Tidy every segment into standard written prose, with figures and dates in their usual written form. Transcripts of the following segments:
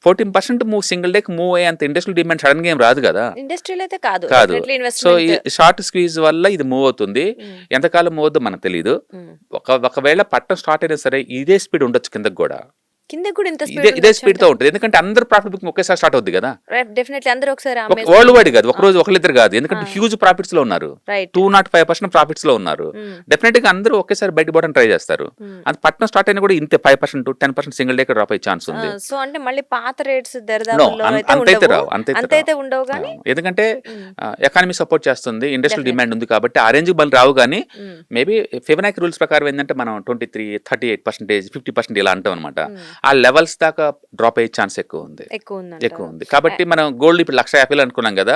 14% move single డేకి move అయ్యే అంత ఇండస్ట్రియల్ డిమాండ్ సడన్ గా ఏం రాదు కదా. ఇండస్ట్రియల్ అయితే కాదు. కాదు. డెఫినెట్లీ సో ఈ ఇన్వెస్ట్మెంట్. షార్ట్ స్క్వీజ్ వల్ల ఇది మూవ్ అవుతుంది. ఎంతకాలం మూవ్ అవుతుందో మనకు తెలియదు. ఒకవేళ పట్టం స్టార్ట్ అయినా సరే ఇదే స్పీడ్ ఉండొచ్చు కిందకి కూడా. కింద కూడా ఇంత ఇదే స్పీడ్ తో ఉంటుంది, ఎందుకంటే అందరు ప్రాఫిట్ బుకింగ్ ఒకేసారి స్టార్ట్ అవుద్ది కదా. డెఫినెట్లీ అందరూ ఒకసారి వరల్డ్ వైడ్ కాదు, ఒక రోజు ఒకరిద్దరు కాదు, ఎందుకంటే హ్యూజ్ ప్రాఫిట్స్ లో ఉన్నారు. రైట్. 205% ప్రాఫిట్స్ లో ఉన్నారు. డెఫినెట్ గా అందరూ ఒకేసారి బయటపడడం ట్రై చేస్తారు. అది పట్టణం స్టార్ట్ అయినా కూడా ఇంతే 5% 10% సింగిల్ డే డ్రాప్ అయ్యే ఛాన్స్ ఉంది. సో అంటే మళ్ళీ పాత రేట్స్ దరిదాపుల్లో అంతైతే రావు, అంతైతే ఉండవు కానీ ఎందుకంటే ఎకానమీ సపోర్ట్ చేస్తుంది, ఇండస్ట్రియల్ డిమాండ్ ఉంది కాబట్టి ఆ రేంజ్ మళ్ళీ రావు. కానీ మేబీ ఫిబొనాకీ రూల్స్ ప్రకారం ఏంటంటే మనం 23, 38%, 50% ఇలా అంటాం అనమాట. ఆ లెవెల్స్ దాకా డ్రాప్ అయ్యే ఛాన్స్ ఎక్కువ ఉంది. కాబట్టి మనం గోల్డ్ ఇప్పుడు 1,50,000 అనుకున్నాం కదా,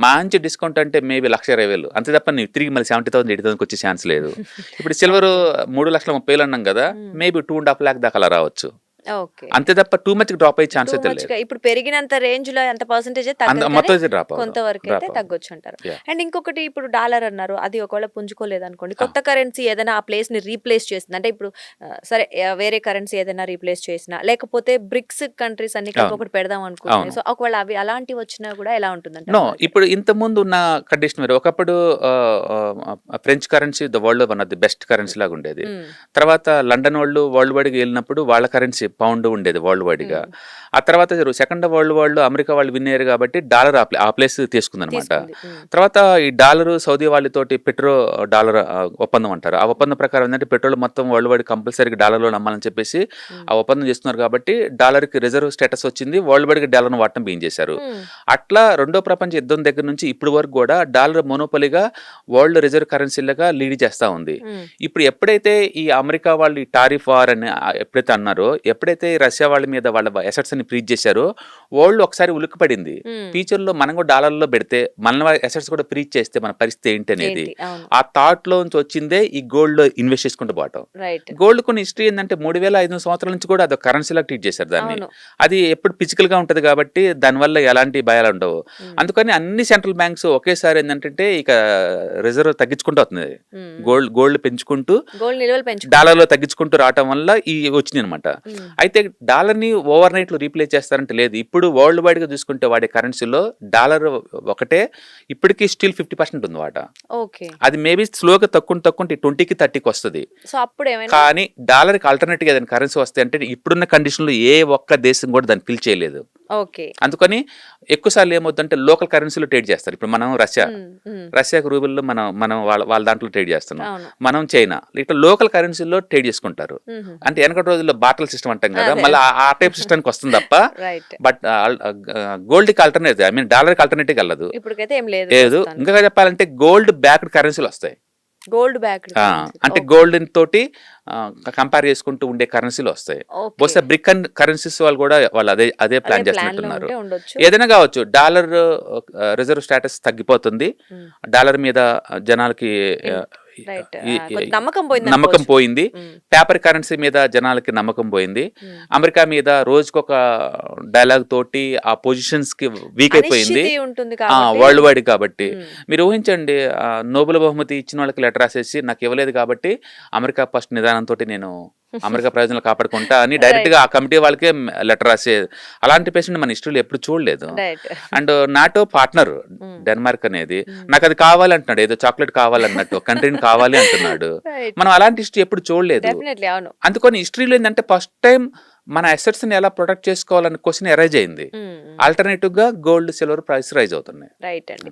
మంచి డిస్కౌంట్ అంటే మేబీ 1,20,000 అంతే తప్ప నీకు తిరిగి మళ్ళీ 70,000 80,000 వచ్చే ఛాన్స్ లేదు. ఇప్పుడు సిల్వర్ 3,30,000 అన్నాం కదా, మేబీ 2.5 lakh దాకా అలా రావచ్చు. ఓకే. అంతే తప్ప టూ మచ్ డ్రాప్ అయ్యే ఛాన్స్ అయితే లేదు. ఇప్పుడు పెరిగినంత రేంజ్ లో ఎంత పర్సెంటేజ్ మొత్తం డ్రాప్ కొంతవరకు అయితే తగ్గొచ్చు అంటారు. అండ్ ఇంకొకటి ఇప్పుడు డాలర్ అన్నారు, అది ఒకవేళ పుంజుకోలేదు అనుకోండి, కొత్త కరెన్సీ ఏదైనా ఆ ప్లేస్ ని రీప్లేస్ చేస్తుంది అంటే ఇప్పుడు సరే వేరే కరెన్సీ ఏదైనా రీప్లేస్ చేసినా లేకపోతే బ్రిక్స్ కంట్రీస్ అన్ని కలిపి ఒకటి పెడదాం అనుకుంటున్నాయి. సో ఒకవేళ అవి అలాంటివి వచ్చినా కూడా ఎలా ఉంటుందంటే ఇప్పుడు ఇంత ముందు ఉన్న కండిషన్ వేరు. ఒకప్పుడు French currency the world one of the best currency లాగా ఉండేది. తర్వాత లండన్ వాళ్ళు వరల్డ్ వైడ్ గా వెళ్ళినప్పుడు వాళ్ళ కరెన్సీ పౌండ్ ఉండేది వరల్డ్ వైడ్ గా. ఆ తర్వాత సెకండ్ వరల్డ్ వార్ లో అమెరికా వాళ్ళు విన్ అయ్యారు కాబట్టి డాలర్ ఆ ప్లేస్ తీసుకుంది అనమాట. తర్వాత ఈ డాలర్ సౌదీ వాళ్ళతోటి పెట్రో డాలర్ ఒప్పందం అంటారు. ఆ ఒప్పందం ప్రకారం ఏంటంటే పెట్రోల్ మొత్తం వరల్డ్ వైడ్ కంపల్సరీగా డాలర్ లో నమ్మాలని చెప్పేసి ఆ ఒప్పందం చేస్తున్నారు కాబట్టి డాలర్ కి రిజర్వ్ స్టేటస్ వచ్చింది, వరల్డ్ వైడ్ గా డాలర్ వాడటం బిగిన్ చేశారు. అట్లా రెండో ప్రపంచ యుద్ధం దగ్గర నుంచి ఇప్పటి వరకు కూడా డాలర్ మోనోపలిగా వరల్డ్ రిజర్వ్ కరెన్సీలుగా లీడ్ చేస్తా ఉంది. ఇప్పుడు ఎప్పుడైతే ఈ అమెరికా వాళ్ళు ఈ టారిఫ్ వార్ అని ఎప్పుడైతే అన్నారో, ఎప్పుడైతే రష్యా వాళ్ళ మీద వాళ్ళ అసెట్స్ ని ఫ్రీజ్ చేశారో వరల్డ్ ఒకసారి ఉలిక్కిపడింది. ఫ్యూచర్ లో మనం కూడా డాలర్ లో పెడితే మన అసెట్స్ కూడా ఫ్రీజ్ చేస్తే మన పరిస్థితి ఏంటి అనేది ఆ థాట్ లో నుంచి వచ్చిందే ఈ గోల్డ్ లో ఇన్వెస్ట్ చేసుకుంటూ పోవటం. గోల్డ్ కొన్ని హిస్టరీ ఏంటంటే 3,500 సంవత్సరాల నుంచి కూడా అది కరెన్సీలా ట్రీట్ చేశారు దాన్ని. అది ఎప్పుడు ఫిజికల్ గా ఉంటది కాబట్టి దానివల్ల ఎలాంటి భయాలు ఉండవు. అందుకని అన్ని సెంట్రల్ బ్యాంక్స్ ఒకేసారి ఏంటంటే ఇక రిజర్వ్ తగ్గించుకుంటూ వస్తుంది, గోల్డ్ పెంచుకుంటూ డాలర్ లో తగ్గించుకుంటూ రావటం వల్ల ఈ వచ్చింది అనమాట. అయితే డాలర్ ని ఓవర్ నైట్ లో రీప్లేస్ చేస్తారంటే లేదు. ఇప్పుడు వరల్డ్ వైడ్ గా చూసుకుంటే వాడే కరెన్సీలో డాలర్ ఒకటే ఇప్పటికీ స్టిల్ 50% ఉంది వాట. అది మేబీ స్లోగా తక్కువ 20కి 30కి వస్తుంది. కానీ డాలర్ కి ఆల్టర్నేటివ్ ఏదైనా కరెన్సీ వస్తే అంటే ఇప్పుడున్న కండిషన్ లో ఏ ఒక్క దేశం కూడా దాన్ని ఫిల్ చేయలేదు. అందుకని ఎక్కువ సార్లు ఏమవుతుందంటే లోకల్ కరెన్సీలో ట్రేడ్ చేస్తారు. ఇప్పుడు మనం రష్యాకి రూబుల్లో మనం వాళ్ళ దాంట్లో ట్రేడ్ చేస్తున్నాం, మనం చైనా ఇట్లా లోకల్ కరెన్సీలో ట్రేడ్ చేసుకుంటారు. అంటే వెనకటి రోజుల్లో బాటల్ సిస్టమ్ అంటాం కదా, మళ్ళీ ఆ టైప్ సిస్టమ్ వస్తుంది తప్ప బట్ గోల్డ్ కి ఆల్టర్నేటివ్ ఐ మీన్ డాలర్ కి ఆల్టర్నేటివ్ వెళ్ళదు లేదు. ఇంకా చెప్పాలంటే గోల్డ్ బ్యాక్డ్ కరెన్సీలు వస్తాయి. గోల్డ్ బ్యాక్ అంటే గోల్డ్ తోటి కంపేర్ చేసుకుంటూ ఉండే కరెన్సీలు వస్తాయి. బహుశా బ్రిక్ కరెన్సీస్ వాళ్ళు కూడా వాళ్ళు అదే ప్లాన్ చేస్తున్నట్టున్నారు. ఏదైనా కావచ్చు, డాలర్ రిజర్వ్ స్టేటస్ తగ్గిపోతుంది, డాలర్ మీద జనాలకి నమ్మకం పోయింది, పేపర్ కరెన్సీ మీద జనాలకి నమ్మకం పోయింది, అమెరికా మీద రోజుకొక డైలాగ్ తోటి ఆ పొజిషన్స్ కి వీక్ అయిపోయింది వరల్డ్ వైడ్. కాబట్టి మీరు ఊహించండి, నోబెల్ బహుమతి ఇచ్చిన వాళ్ళకి లెటర్ రాసేసి నాకు ఇవ్వలేదు కాబట్టి అమెరికా ఫస్ట్ నిదానంతో నేను అమెరికా ప్రయోజనాలు కాపాడుకుంటా అని డైరెక్ట్ గా ఆ కమిటీ వాళ్ళకే లెటర్ రాసేది. అలాంటి పేషెంట్ మన హిస్టరీలో ఎప్పుడు చూడలేదు. అండ్ నాటో పార్ట్నర్ డెన్మార్క్ అనేది నాకు అది కావాలి అంటున్నాడు, ఏదో చాక్లెట్ కావాలన్నట్టు కంట్రీని కావాలి అంటున్నాడు. మనం అలాంటి హిస్టరీ ఎప్పుడు చూడలేదు. అందుకని హిస్టరీలో ఏంటంటే ఫస్ట్ టైం మన అసెట్స్ ని ఎలా ప్రొటెక్ట్ చేసుకోవాలనే క్వశ్చన్ ఎరైజ్ అయింది. ఆల్టర్నేటివ్ గా గోల్డ్ సిల్వర్ ప్రైస్ రైజ్ అవుతున్నాయి. రైట్ అండి.